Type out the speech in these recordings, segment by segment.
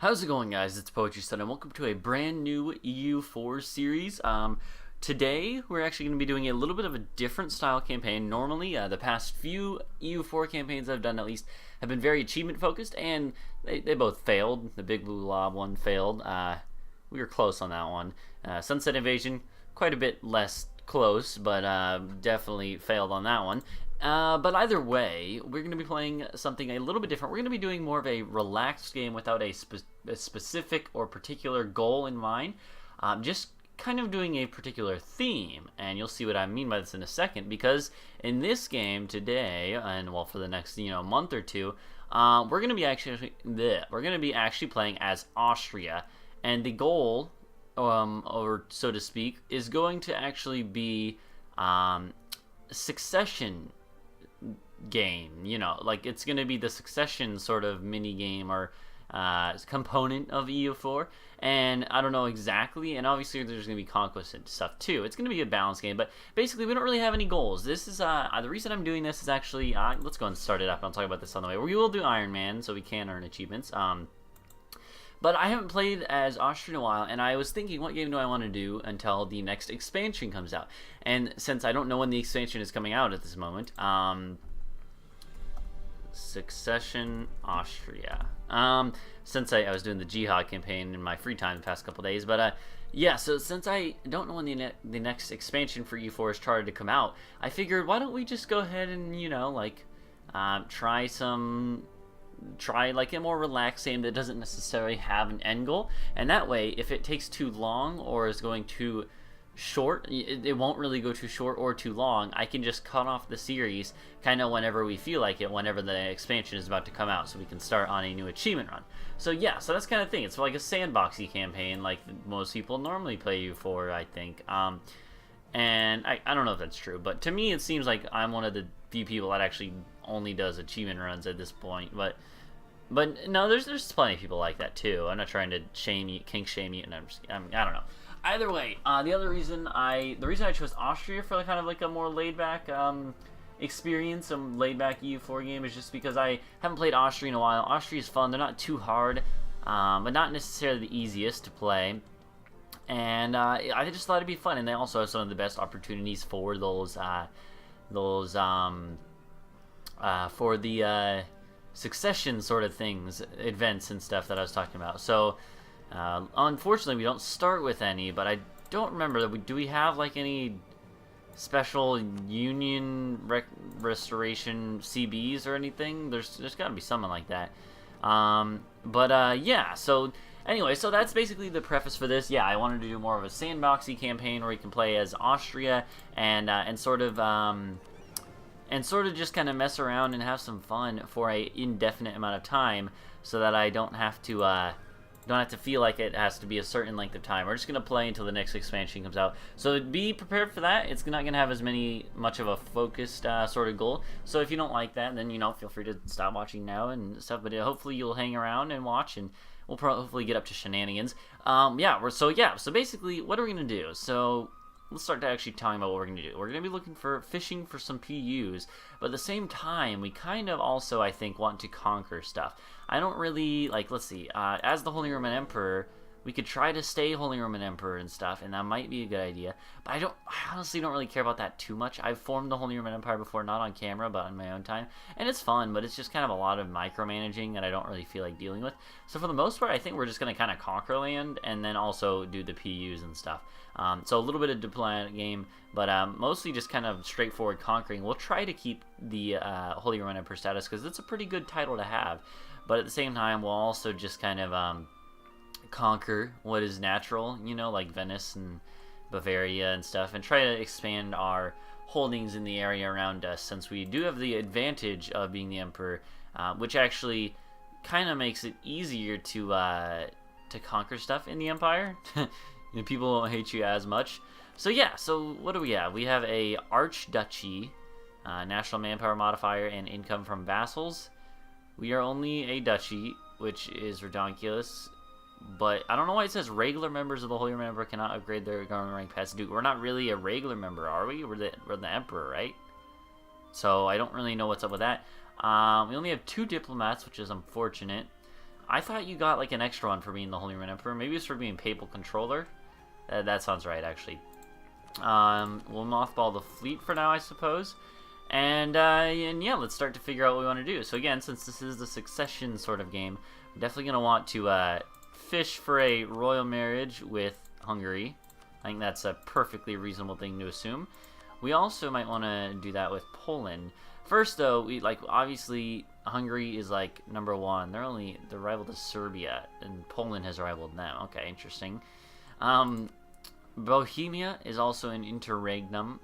How's it going, guys? It's Poetry Stud, and welcome to a brand new EU4 series. Today, we're actually going to be doing a little bit of a different style campaign. Normally, the past few EU4 campaigns I've done, at least, have been very achievement-focused, and they both failed. The Big Blue Lob one failed. We were close on that one. Sunset Invasion, quite a bit less close, but definitely failed on that one. But either way, we're going to be playing something a little bit different. We're going to be doing more of a relaxed game without a specific or particular goal in mind. Just kind of doing a particular theme, and you'll see what I mean by this in a second, because in this game today, and well, for the next month or two, we're going to be actually playing as Austria, and the goal, or so to speak, is going to actually be succession game. Like it's going to be the succession sort of mini game or component of EU4, and I don't know exactly, and obviously there's going to be conquest and stuff too. It's going to be a balanced game, but basically we don't really have any goals. This is the reason I'm doing this is actually let's go and start it up. I'll talk about this on the way. We will do Ironman, so we can earn achievements. But I haven't played as Austria in a while, and I was thinking, what game do I want to do until the next expansion comes out? And since I don't know when the expansion is coming out at this moment, Succession Austria. Since I was doing the Jihad campaign in my free time the past couple days, but yeah. So since I don't know when the next expansion for EU4 is charted to come out, I figured why don't we just go ahead and try like a more relaxed game that doesn't necessarily have an end goal, and that way if it takes too long or is going too short, it won't really go too short or too long. I can just cut off the series kind of whenever we feel like it, whenever the expansion is about to come out, so we can start on a new achievement run. So yeah, so that's kind of thing. It's like a sand-boxey campaign like most people normally play you for, I think. And I don't know if that's true, but to me it seems like I'm one of the few people that actually only does achievement runs at this point. But no, there's plenty of people like that too. I'm not trying to kink shame you, and I don't know. Either way, the reason I chose Austria for kind of like a more laid back experience, a laid back EU4 game, is just because I haven't played Austria in a while. Austria is fun. They're not too hard, but not necessarily the easiest to play. And I just thought it'd be fun, and they also have some of the best opportunities for those for the succession sort of things, events and stuff that I was talking about. So unfortunately we don't start with any, but I don't remember, do we have like any special Union restoration CBs or anything? There's got to be something like that. Yeah, so anyway, so that's basically the preface for this. Yeah, I wanted to do more of a sandboxy campaign where you can play as Austria and sort of just kind of mess around and have some fun for a indefinite amount of time, so that I don't have to feel like it has to be a certain length of time. We're just gonna play until the next expansion comes out. So be prepared for that. It's not gonna have much of a focused sort of goal. So if you don't like that, then feel free to stop watching now and stuff. But hopefully you'll hang around and watch, and we'll hopefully get up to shenanigans. So basically, what are we gonna do? So let's start to actually talking about what we're going to do. We're going to be fishing for some PUs, but at the same time, we kind of also, I think, want to conquer stuff. I don't really, let's see, as the Holy Roman Emperor, we could try to stay Holy Roman Emperor and stuff, and that might be a good idea, but I honestly don't really care about that too much. I've formed the Holy Roman Empire before, not on camera, but on my own time, and it's fun, but it's just kind of a lot of micromanaging that I don't really feel like dealing with. So for the most part, I think we're just going to kind of conquer land, and then also do the PUs and stuff. So a little bit of diplomatic game, but mostly just kind of straightforward conquering. We'll try to keep the Holy Roman Emperor status, because it's a pretty good title to have, but at the same time, we'll also just kind of conquer what is natural, like Venice and Bavaria and stuff, and try to expand our holdings in the area around us, since we do have the advantage of being the emperor, which actually kind of makes it easier to conquer stuff in the empire. People won't hate you as much. So yeah, so what do we have? We have a archduchy, national manpower modifier, and income from vassals. We are only a duchy, which is ridiculous. But I don't know why it says regular members of the Holy Roman Emperor cannot upgrade their government rank past Duke. We're not really a regular member, are we? We're the Emperor, right? So I don't really know what's up with that. We only have 2 diplomats, which is unfortunate. I thought you got like an extra one for being the Holy Roman Emperor. Maybe it's for being Papal Controller. That sounds right, actually. We'll mothball the fleet for now, I suppose. And yeah, let's start to figure out what we want to do. So again, since this is the succession sort of game, I'm definitely going to want to fish for a royal marriage with Hungary. I think that's a perfectly reasonable thing to assume. We also might want to do that with Poland. First, though, we obviously Hungary is like #1. They're rival to Serbia, and Poland has rivaled them. Okay, interesting. Bohemia is also an interregnum,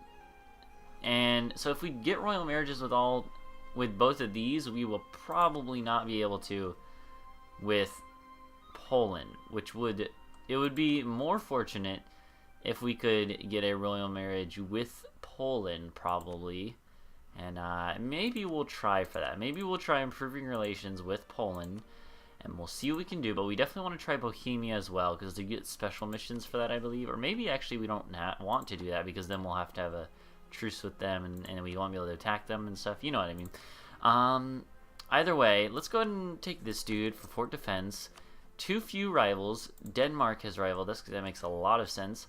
and so if we get royal marriages with both of these, we will probably not be able to with Poland, which would be more fortunate if we could get a royal marriage with Poland, probably. And maybe we'll try for that. Maybe we'll try improving relations with Poland, and we'll see what we can do. But we definitely want to try Bohemia as well, because they get special missions for that, I believe. Or maybe actually we don't want to do that, because then we'll have to have a truce with them, and we won't be able to attack them and stuff. You know what I mean. Either way, let's go ahead and take this dude for fort defense. Too few rivals. Denmark has rivaled us, because that makes a lot of sense.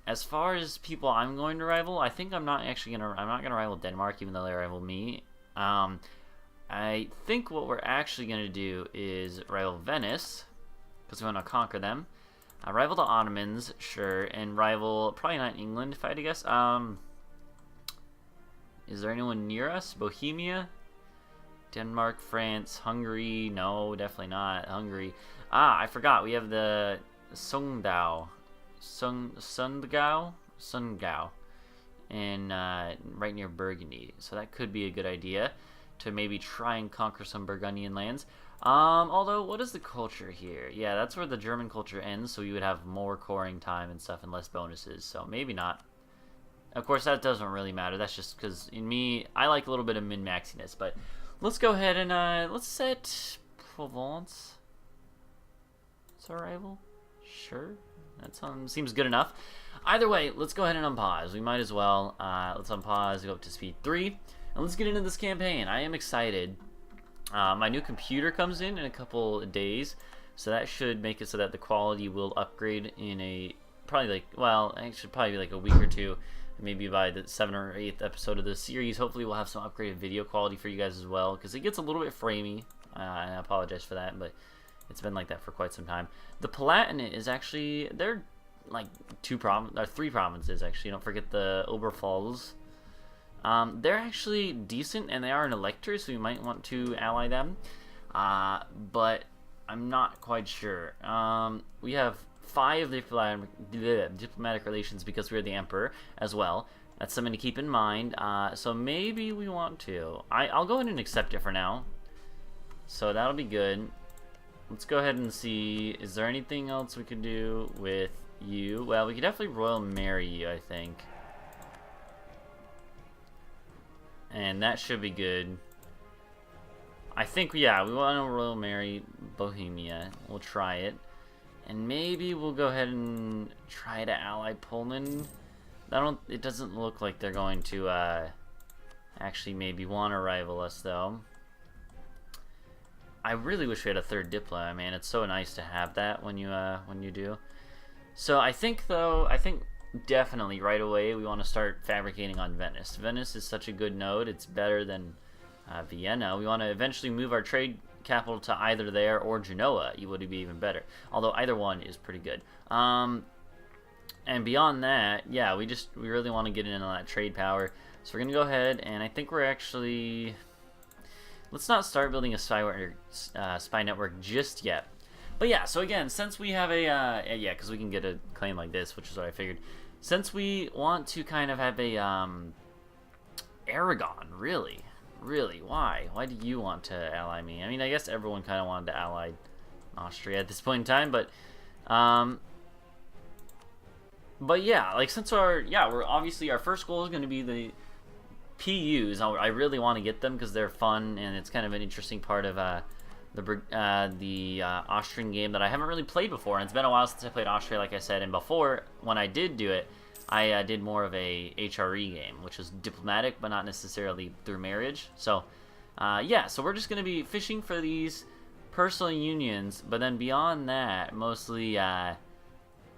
As far as people I'm going to rival, I think I'm not gonna rival Denmark, even though they rival me. I think what we're actually gonna do is rival Venice, because we want to conquer them. Rival the Ottomans, sure, and rival probably not England, if I had to guess. Is there anyone near us? Bohemia, Denmark, France, Hungary? No, definitely not Hungary. I forgot. We have the Sundgau. Sundgau, and right near Burgundy. So that could be a good idea to maybe try and conquer some Burgundian lands. Although, what is the culture here? Yeah, that's where the German culture ends, so you would have more coring time and stuff and less bonuses. So maybe not. Of course, that doesn't really matter. That's just because in me, I like a little bit of min-maxiness. But let's go ahead and let's set Provence. It's our rival. Sure. That seems good enough. Either way, let's go ahead and unpause. We might as well. Let's unpause, go up to speed 3, and let's get into this campaign. I am excited. My new computer comes in a couple of days, so that should make it so that the quality will upgrade in probably like a week or two. Maybe by the 7th or 8th episode of this series, hopefully we'll have some upgraded video quality for you guys as well, because it gets a little bit framey. And I apologize for that, but it's been like that for quite some time. The Palatinate is actually, they're like 3 provinces actually. Don't forget the Oberpfalz. They're actually decent, and they are an elector, so we might want to ally them. But I'm not quite sure. We have 5 diplomatic relations because we're the emperor as well. That's something to keep in mind. So maybe we want to. I'll go ahead and accept it for now. So that'll be good. Let's go ahead and see, is there anything else we could do with you? Well, we could definitely royal marry you, I think. And that should be good. I think, yeah, we want to royal marry Bohemia. We'll try it. And maybe we'll go ahead and try to ally Poland. It doesn't look like they're going to actually maybe want to rival us, though. I really wish we had a 3rd diplomat, man. It's so nice to have that when you do. So I think definitely right away we want to start fabricating on Venice. Venice is such a good node. It's better than Vienna. We want to eventually move our trade capital to either there or Genoa. It would be even better. Although either one is pretty good. And beyond that, yeah, we really want to get in on that trade power. So we're gonna go ahead, and I think we're actually. Let's not start building a spy network just yet. But yeah, so again, since we have yeah, because we can get a claim like this, which is what I figured. Since we want to kind of have a, Aragon, really, why? Why do you want to ally me? I mean, I guess everyone kind of wanted to ally Austria at this point in time, but yeah, like we're obviously, our first goal is going to be the PUs. I really want to get them because they're fun, and it's kind of an interesting part of the Austrian game that I haven't really played before. And it's been a while since I played Austria, like I said. And before, when I did do it, I did more of a HRE game, which was diplomatic, but not necessarily through marriage. So, yeah. So we're just gonna be fishing for these personal unions, but then beyond that, mostly,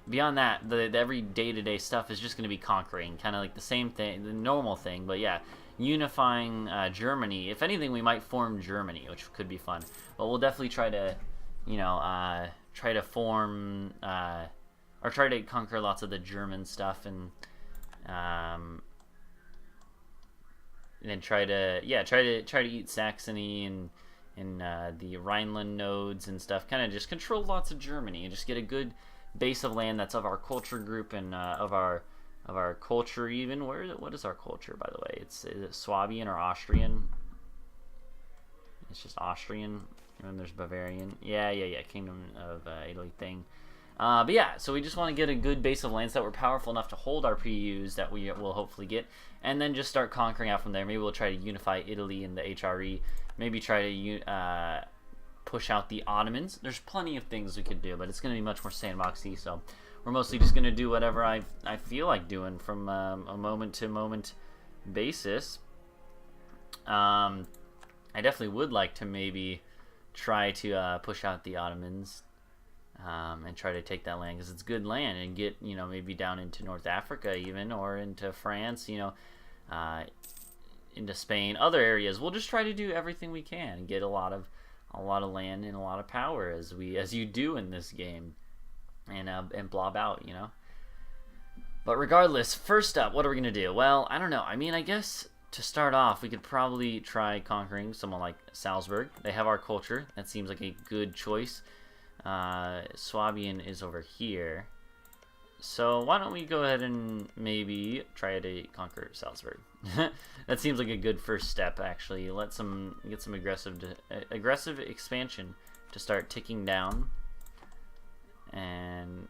beyond that, the every day-to-day stuff is just going to be conquering, kind of like the same thing, the normal thing, but yeah, unifying Germany. If anything, we might form Germany, which could be fun, but we'll definitely try to, you know, try to form, or try to conquer lots of the German stuff, and then try to eat Saxony and the Rhineland nodes and stuff. Kind of just control lots of Germany and just get a good base of land that's of our culture group and of our culture even. What is our culture, by the way? Is it Swabian or Austrian? It's just Austrian. And then there's Bavarian. Yeah. Kingdom of Italy thing. But yeah, so we just want to get a good base of lands that we're powerful enough to hold our PUs that we will hopefully get, and then just start conquering out from there. Maybe we'll try to unify Italy and the HRE. Maybe try to push out the Ottomans. There's plenty of things we could do, but it's going to be much more sandboxy, so we're mostly just going to do whatever I feel like doing from a moment-to-moment basis. I definitely would like to maybe try to push out the Ottomans and try to take that land, because it's good land, and get, you know, maybe down into North Africa even, or into France, you know, into Spain, other areas. We'll just try to do everything we can and get a lot of land and a lot of power, as you do in this game, and blob out, you know. But regardless, first up, what are we gonna do? Well, I don't know. I mean, I guess to start off, we could probably try conquering someone like Salzburg. They have our culture. That seems like a good choice. Swabian is over here. So why don't we go ahead and maybe try to conquer Salzburg? That seems like a good first step, actually. Get some aggressive expansion to start ticking down. And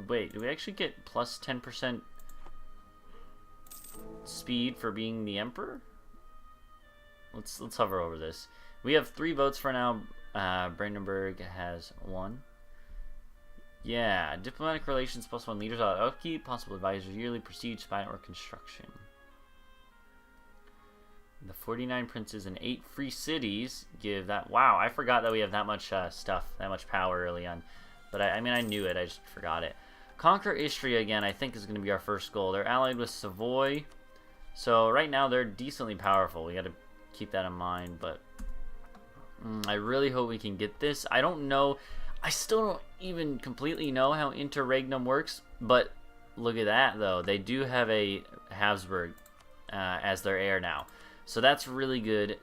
wait, do we actually get plus 10% speed for being the emperor? Let's hover over this. We have 3 votes for now. Brandenburg has 1. Yeah, diplomatic relations +1, leaders out upkeep, possible advisors yearly, prestige, spy, or construction. The 49 princes and 8 free cities give that. Wow, I forgot that we have that much stuff, that much power early on. But I mean, I knew it, I just forgot it. Conquer Istria again, I think, is going to be our first goal. They're allied with Savoy, so right now they're decently powerful. We got to keep that in mind, but I really hope we can get this. I don't know. I still don't even completely know how interregnum works, but look at that, though. They do have a Habsburg as their heir now, so that's really good.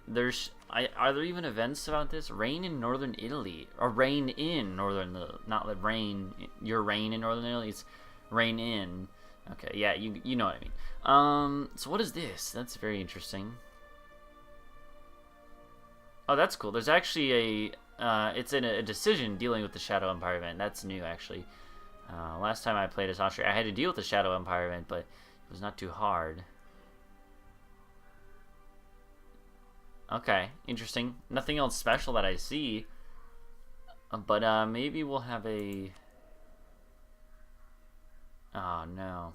Are there even events about this? Reign in Northern Italy, or reign in Northern, not that reign, your reign in Northern Italy, it's reign in. Okay, yeah, you know what I mean. So what is this? That's very interesting. Oh, that's cool. There's actually it's in a decision dealing with the Shadow Empire event. That's new, actually. Last time I played as Austria, I had to deal with the Shadow Empire event, but it was not too hard. Okay, interesting. Nothing else special that I see. But maybe we'll have a... Oh, no.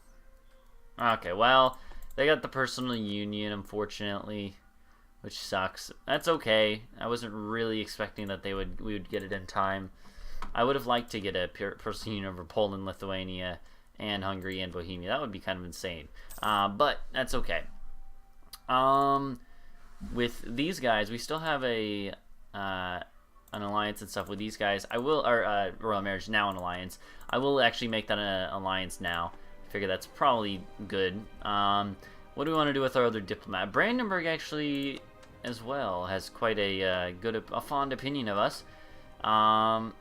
Okay, well, they got the personal union, unfortunately, which sucks. That's okay. I wasn't really expecting that we would get it in time. I would have liked to get a personal union over Poland, Lithuania, and Hungary and Bohemia. That would be kind of insane. But that's okay. With these guys, we still have an alliance and stuff with these guys. Royal Marriage, now an alliance. I will actually make that an alliance now. I figure that's probably good. What do we want to do with our other diplomat? Brandenburg actually, as well, has quite a fond opinion of us.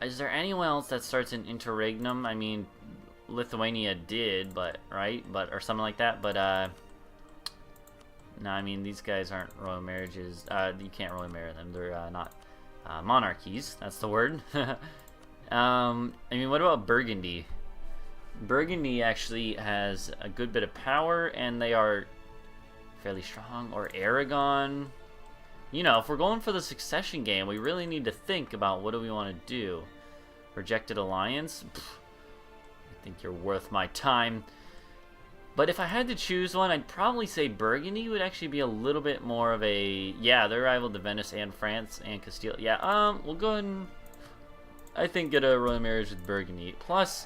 Is there anyone else that starts in interregnum? I mean, Lithuania did, or something like that. But no, I mean, these guys aren't royal marriages. You can't royal marry them. They're not monarchies. That's the word. I mean, what about Burgundy? Burgundy actually has a good bit of power, and they are fairly strong. Or Aragon. You know, if we're going for the succession game, we really need to think about what do we want to do. Rejected alliance? Pfft, I think you're worth my time. But if I had to choose one, I'd probably say Burgundy would actually be a little bit more of a... Yeah, they're rival to Venice and France and Castile. Yeah, we'll go ahead and, I think, get a royal marriage with Burgundy. Plus,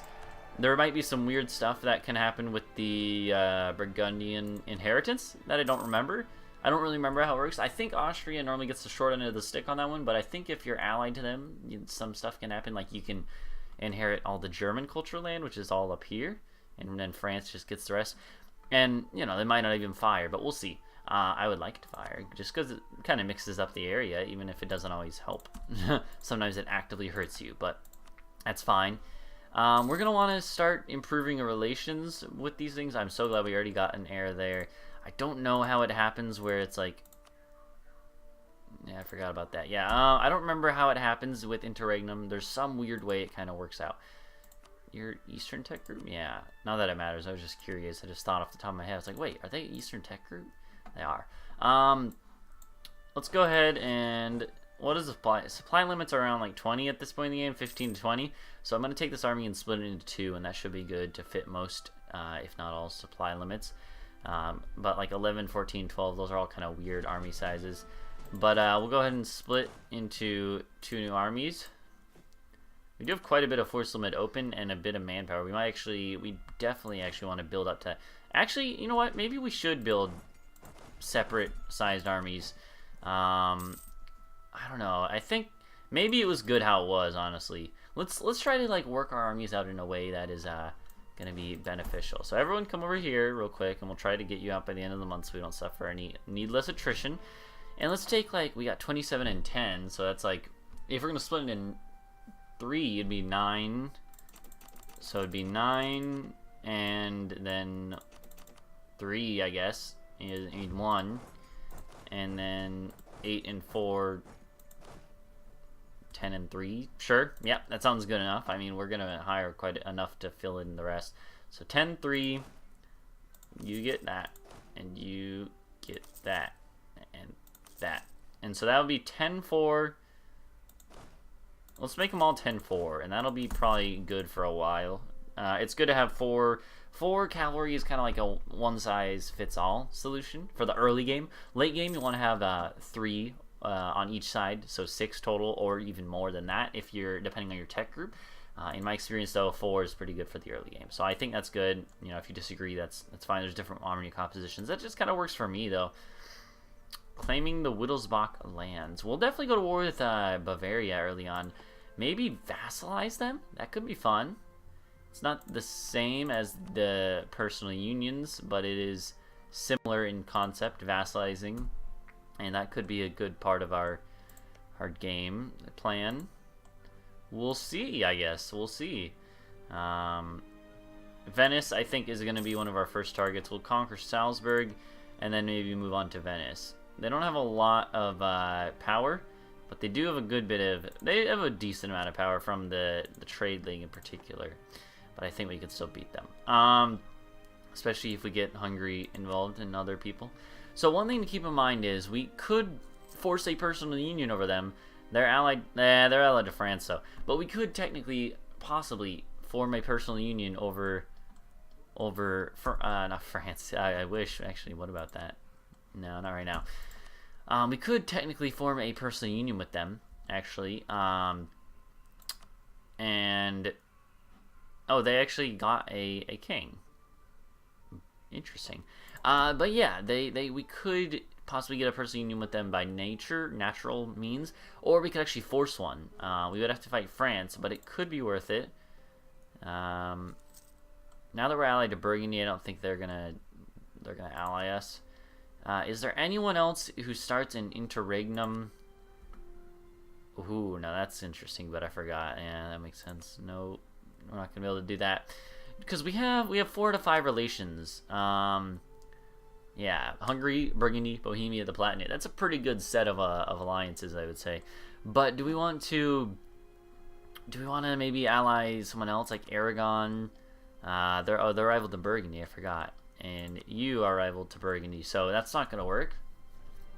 there might be some weird stuff that can happen with the Burgundian inheritance that I don't remember. I don't really remember how it works. I think Austria normally gets the short end of the stick on that one, but I think if you're allied to them, some stuff can happen. Like, you can inherit all the German cultural land, which is all up here. And then France just gets the rest. And, you know, they might not even fire, but we'll see. I would like to fire, just because it kind of mixes up the area, even if it doesn't always help. Sometimes it actively hurts you, but that's fine. We're going to want to start improving our relations with these things. I'm so glad we already got an heir there. I don't know how it happens where it's like... Yeah, I forgot about that. Yeah, I don't remember how it happens with interregnum. There's some weird way it kind of works out. Your Eastern Tech Group? Yeah, not that it matters. I was just curious. I just thought off the top of my head. I was like, wait, are they Eastern Tech Group? They are. Let's go ahead and... What is the supply? Supply limits are around like 20 at this point in the game, 15 to 20. So I'm going to take this army and split it into two, and that should be good to fit most, if not all, supply limits. But like 11, 14, 12, those are all kind of weird army sizes. But we'll go ahead and split into two new armies. We do have quite a bit of force limit open and a bit of manpower. We definitely actually want to build up to... Actually, you know what? Maybe we should build separate sized armies. I don't know. I think maybe it was good how it was, honestly. Let's try to like work our armies out in a way that is gonna be beneficial. So everyone come over here real quick, and we'll try to get you out by the end of the month so we don't suffer any needless attrition. And let's take like, we got 27 and 10, so that's like, if we're gonna split it in 3, it'd be 9. So it'd be 9 and then 3, I guess. You need 1. And then 8 and 4, 10 and 3. Sure. Yep, that sounds good enough. I mean, we're going to hire quite enough to fill in the rest. So 10, 3. You get that. And you get that. And that. And so that would be 10, 4. Let's make them all 10-4, and that'll be probably good for a while. It's good to have 4 cavalry is kind of like a one-size-fits-all solution for the early game. Late game, you want to have 3 on each side, so 6 total, or even more than that, if you're depending on your tech group. In my experience, though, 4 is pretty good for the early game, so I think that's good. You know, if you disagree, that's fine. There's different army compositions. That just kind of works for me, though. Claiming the Wittelsbach lands. We'll definitely go to war with Bavaria early on. Maybe vassalize them? That could be fun. It's not the same as the personal unions, but it is similar in concept, vassalizing. And that could be a good part of our game plan. We'll see, I guess. We'll see. Venice, I think, is going to be one of our first targets. We'll conquer Salzburg, and then maybe move on to Venice. They don't have a lot of power, but they do have a good bit of... They have a decent amount of power from the trade league in particular. But I think we could still beat them. Especially if we get Hungary involved and other people. So one thing to keep in mind is we could force a personal union over them. They're allied... they're allied to France, though. But we could technically, possibly, form a personal union over... not France. I wish, actually. What about that? No, not right now. We could technically form a personal union with them, actually. And... Oh, they actually got a king. Interesting. But yeah, we could possibly get a personal union with them by natural means. Or we could actually force one. We would have to fight France, but it could be worth it. Now that we're allied to Burgundy, I don't think they're gonna ally us. Is there anyone else who starts an interregnum? Ooh, now that's interesting, but I forgot. Yeah, that makes sense. No, we're not gonna be able to do that because we have 4 to 5 relations. Yeah, Hungary, Burgundy, Bohemia, the Palatinate. That's a pretty good set of alliances, I would say. But do we want to maybe ally someone else like Aragon? They're rival to Burgundy. I forgot. And you are rival to Burgundy, so that's not gonna work.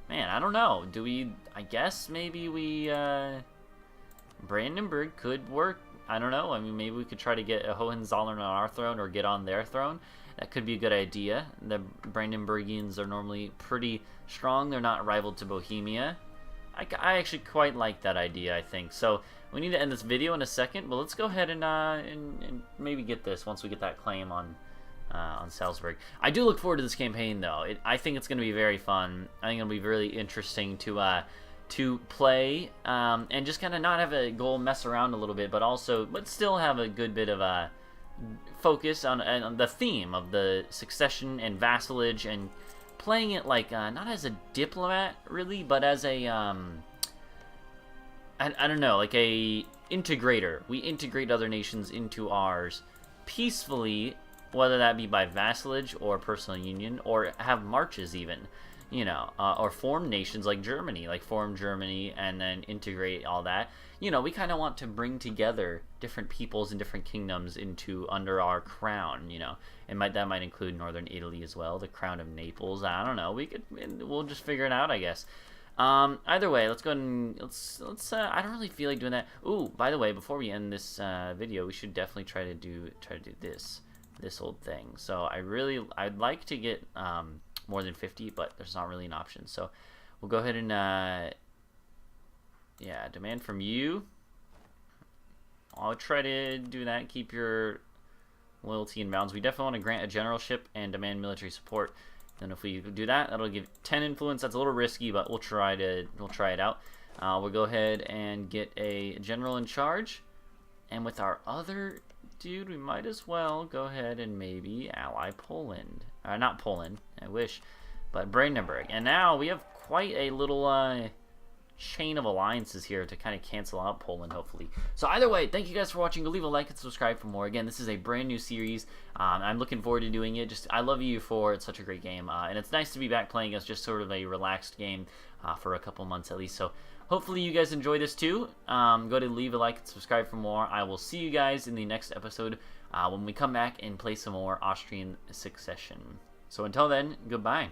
Man, I don't know. Do we? I guess maybe we Brandenburg could work. I don't know. I mean, maybe we could try to get a Hohenzollern on our throne or get on their throne. That could be a good idea. The Brandenburgians are normally pretty strong. They're not rivaled to Bohemia. I actually quite like that idea, I think. So we need to end this video in a second, but let's go ahead and maybe get this once we get that claim on Salzburg. I do look forward to this campaign, though. I think it's going to be very fun. I think it'll be really interesting to play and just kind of not have a goal, mess around a little bit, but still have a good bit of a focus on the theme of the succession and vassalage, and playing it like not as a diplomat really, but as a I don't know, like a integrator. We integrate other nations into ours peacefully, whether that be by vassalage or personal union, or have marches even, you know, or form nations like Germany, like form Germany and then integrate all that. You know, we kind of want to bring together different peoples and different kingdoms under our crown, you know. That might include northern Italy as well, the crown of Naples. I don't know. We'll just figure it out, I guess. Either way, let's go ahead and let's I don't really feel like doing that. Ooh, by the way, before we end this video, we should definitely try to do this old thing. So I'd like to get more than 50, but there's not really an option. So we'll go ahead and yeah, demand from you. I'll try to do that. Keep your loyalty in bounds. We definitely want to grant a generalship and demand military support. Then if we do that, that'll give 10 influence. That's a little risky, but we'll try it out. We'll go ahead and get a general in charge, and with our other dude, we might as well go ahead and maybe ally Poland. Not Poland, I wish, but Brandenburg. And now we have quite a little chain of alliances here to kind of cancel out Poland, hopefully. So either way, thank you guys for watching. Go leave a like and subscribe for more. Again, this is a brand new series. I'm looking forward to doing it. I love EU4. It's such a great game, and it's nice to be back playing as just sort of a relaxed game for a couple months at least. So hopefully you guys enjoy this too. Go to leave a like and subscribe for more. I will see you guys in the next episode when we come back and play some more Austrian succession. So until then, goodbye.